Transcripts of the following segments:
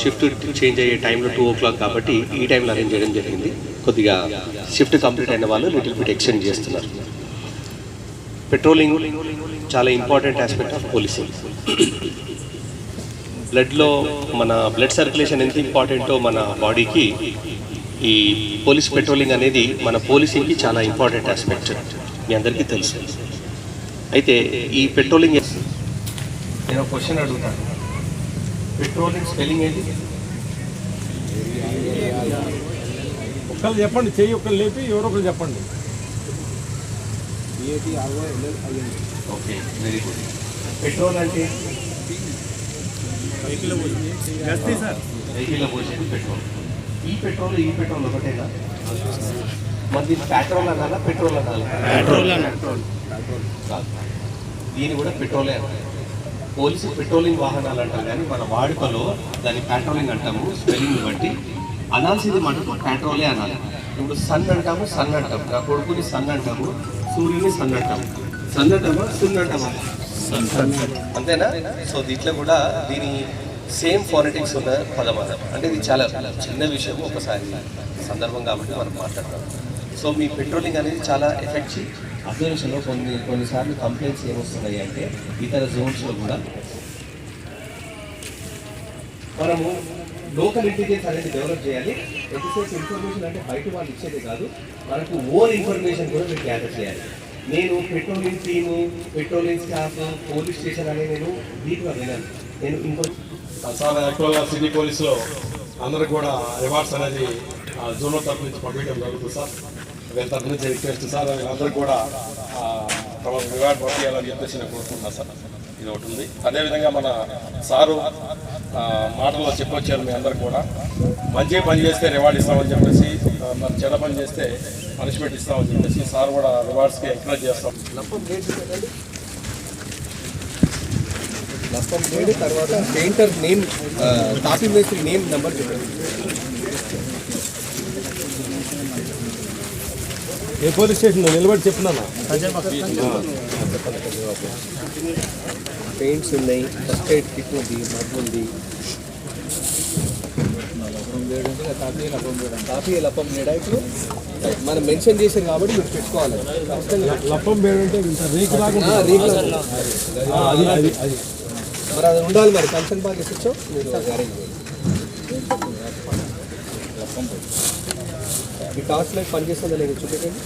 Shift change అయ్యే టైంలో 2 o'clock కాబట్టి ఈ టైంలో అరేంజ్ చేయడం జరిగింది. కొద్దిగా షిఫ్ట్ కంప్లీట్ అయిన వాళ్ళు లిటిల్ బిట్ ఎక్స్టెండ్ చేస్తున్నారు. పెట్రోలింగ్ చాలా ఇంపార్టెంట్ ఆస్పెక్ట్ ఆఫ్ పోలీసింగ్. బ్లడ్లో మన బ్లడ్ సర్క్యులేషన్ ఎంత ఇంపార్టెంటో మన బాడీకి, ఈ పోలీస్ పెట్రోలింగ్ అనేది మన పోలీసింగ్కి చాలా ఇంపార్టెంట్ ఆస్పెక్ట్, మీ అందరికీ తెలుసు. అయితే ఈ పెట్రోలింగ్, నేను ఒక క్వశ్చన్ అడుగుతాను, పెట్రోలింగ్ స్పెల్లింగ్ ఏంటి? ఒకళ్ళు చెప్పండి, చెయ్యి ఒకళ్ళు లేపి ఎవరో ఒకరు చెప్పండి. Okay, very good. పెట్రోల్ అంటే వెహికల్లో పోసేది పెట్రోల్. ఈ పెట్రోల్ ఒకటేనా? మరి పెట్రోల్ అనాలా పెట్రోల్ అనాలా? పెట్రోల్ కాదు, దీని కూడా పెట్రోలే అనాలి. పోలీసు పెట్రోలింగ్ వాహనాలు అంటాం, కానీ మన వాడుకలో దాన్ని పెట్రోలింగ్ అంటాము. స్పెల్లింగ్ బట్టి అనాల్సింది మటుకు పెట్రోలే అనాలి. ఇప్పుడు సన్ అంటాము, సన్ అంటాము, నా కొడుకుని సన్ అంటాము, సూర్యుని సన్ అంటాము. సన్ అంటామా, సున్ అంటామా? అంతేనా? సో దీంట్లో కూడా దీని సేమ్ ఫోనెటిక్స్ ఉన్న పదమానం. అంటే ఇది చాలా చిన్న విషయం, ఒకసారి సందర్భం కాబట్టి మనం మాట్లాడతాం. సో మీ పెట్రోలింగ్ అనేది చాలా ఎఫెక్టివ్. అబ్జర్వేషన్లో కొన్నిసార్లు కంప్లైంట్స్ ఏమొస్తున్నాయి అంటే ఇతర జోన్స్లో కూడా మనము లోకల్ ఇంటెలిజెన్స్ అనేది డెవలప్ చేయాలి. ఎంతసేపు ఇన్ఫర్మేషన్ అంటే బయట వాళ్ళు ఇచ్చేదే కాదు, మనకు ఓన్ ఇన్ఫర్మేషన్ కూడా మీరు గ్యాదర్ చేయాలి. నేను patrolling team, patrolling staff, police station అనేది నేను డీప్గా వినాను. నేను సార్ యాక్చువల్గా సిటీ పోలీసులో అందరికి కూడా రివార్డ్స్ అనేది జోనల్ తరఫు నుంచి పంపించడం జరుగుతుంది సార్. వీళ్ళ తరఫు నుంచి రిక్వెస్ట్ సార్, వీళ్ళందరికీ కూడా తమ రివార్డ్ పంపించాలని చెప్పేసి నేను కోరుకుంటున్నాను సార్. ఇది ఒకటి ఉంది. అదేవిధంగా మన సారు మాటల్లో చెప్పొచ్చారు, మీ అందరికి కూడా మంచి పని చేస్తే రివార్డ్ ఇస్తామని చెప్పేసి, మరి చెడ్డ పని చేస్తే పనిష్మెంట్ ఇస్తామని చెప్పేసి సార్ కూడా రివార్డ్స్కి ఎంకరేజ్ చేస్తాం. తర్వాత పెయింటర్ నేమ్, కాపీ మేస్త్రి నేమ్ నెంబర్ చెప్పండి. ఏ పోలీస్ స్టేషన్ నిలబడి చెప్తున్నాను. పెయింట్స్ ఉన్నాయి, ఫస్ట్ ఎయిడ్ కిట్ ఉంది, మగ్గు ఉంది, కాఫీ లప్పం వేడా. ఇప్పుడు మనం మెన్షన్ చేసాం కాబట్టి మీరు పెట్టుకోవాలి. లప్పం వేడు అంటే రీక్ లాగా మరి అది ఉండాలి. మరి కన్సర్న్ బాగా ఇచ్చో మీరు అరేంజ్ చేయండి. ఈ టార్చ్ లైట్ పనిచేస్తుందో లేదు చూపెట్టండి.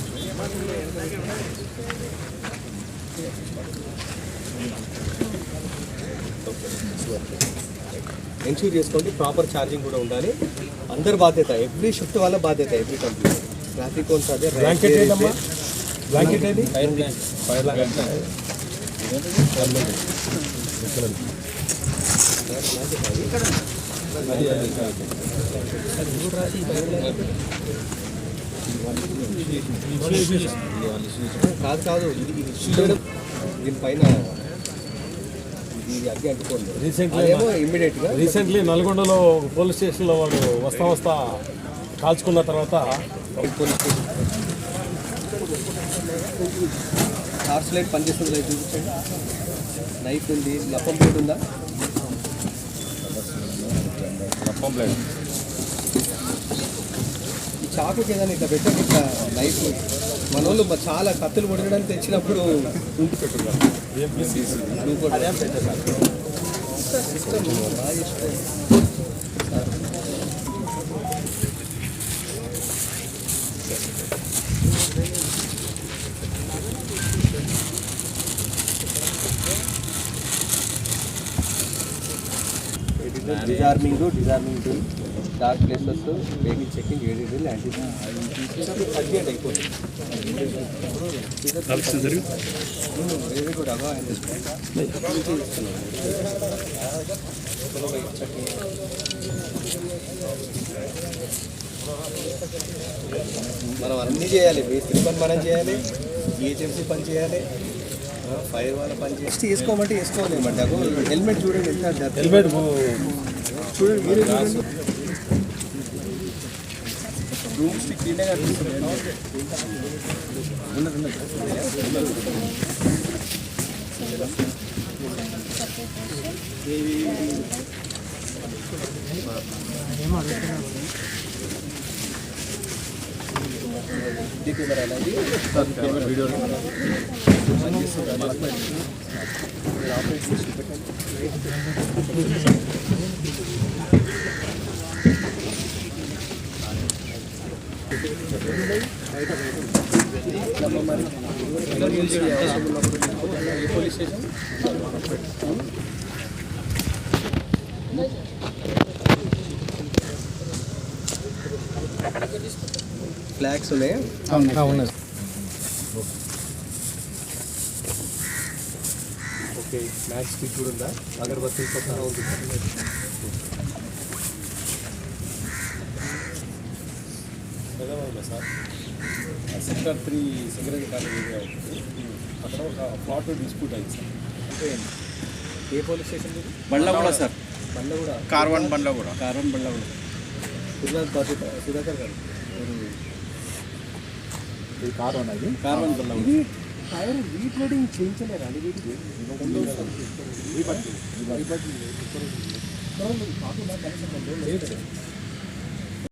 ఎన్ష్యూర్ చేసుకోండి, ప్రాపర్ ఛార్జింగ్ కూడా ఉండాలి. అందరి బాధ్యత, ఎవ్రీ షిఫ్ట్ వాళ్ళ బాధ్యత, ఎవ్రీ కంపెనీ. ట్రాఫిక్ కోన్స్ అదే బ్లాంకెట్ బ్లాంకెట్ ఏది కాదు కాదు, ఇది దీనిపైన ఇది అగ్గి అంటుకోండి. రీసెంట్లీ నల్గొండలో పోలీస్ స్టేషన్లో వాడు వస్తా కాల్చుకున్న తర్వాత పోలీస్ స్టేషన్ టార్చ్ లైట్ పనిచేస్తుంది, లైట్ చూపించండి. నైఫ్ ఉంది, లప్పం ప్లేట్ ఉందా? లప్పం ప్లేట్. ఈ చాకుకి ఏదైనా ఇట్లా పెట్టండి, ఇట్లా నైఫ్. మన వాళ్ళు చాలా కత్తులు కొట్టడానికి తెచ్చినప్పుడు disarming drill, dark places, vehicle checking, AD drill, anti urgent అయిపోతుంది. Very good. అగా మనం అన్నీ చేయాలి. బేసిక్ పని మనం చేయాలి, ఏజెన్సీ పని చేయాలి, ఫైర్ వాళ్ళ పని చేసి వేసుకోమంటే వేసుకోవాలేమంటే. అగో హెల్మెట్ చూడండి, ఎంత హెల్మెట్ చూడండి, మీరు రూమ్ స్టిక్ దీనే కనిపిస్తుంది. పోలీస్ స్టేషన్ ఫ్లాగ్స్ ఉన్నాయి. ఉన్నది. ఓకే, మ్యాచ్ స్టిక్ కూడా ఉందా? అగరబత్తి కొత్తగా ఉంది. సార్ సెక్టర్ 3 సెక్రటరీ కాలేజీ ఉంటుంది. అక్కడ ఒక ప్లాట్ డిస్ప్యూట్ అయింది సార్. అంటే ఏ పోలీస్ స్టేషన్ ఇది? బండ్లగూడ సార్. బండ్లగూడ కార్వన్ బండ్లగూడ. సుధాకర్ గారు ఇది కార్వన్ అది. కార్బన్ బండ్లగూడ. ఇది టైర్ రీప్లేటింగ్ చేయించలేరా అండి? వీటికి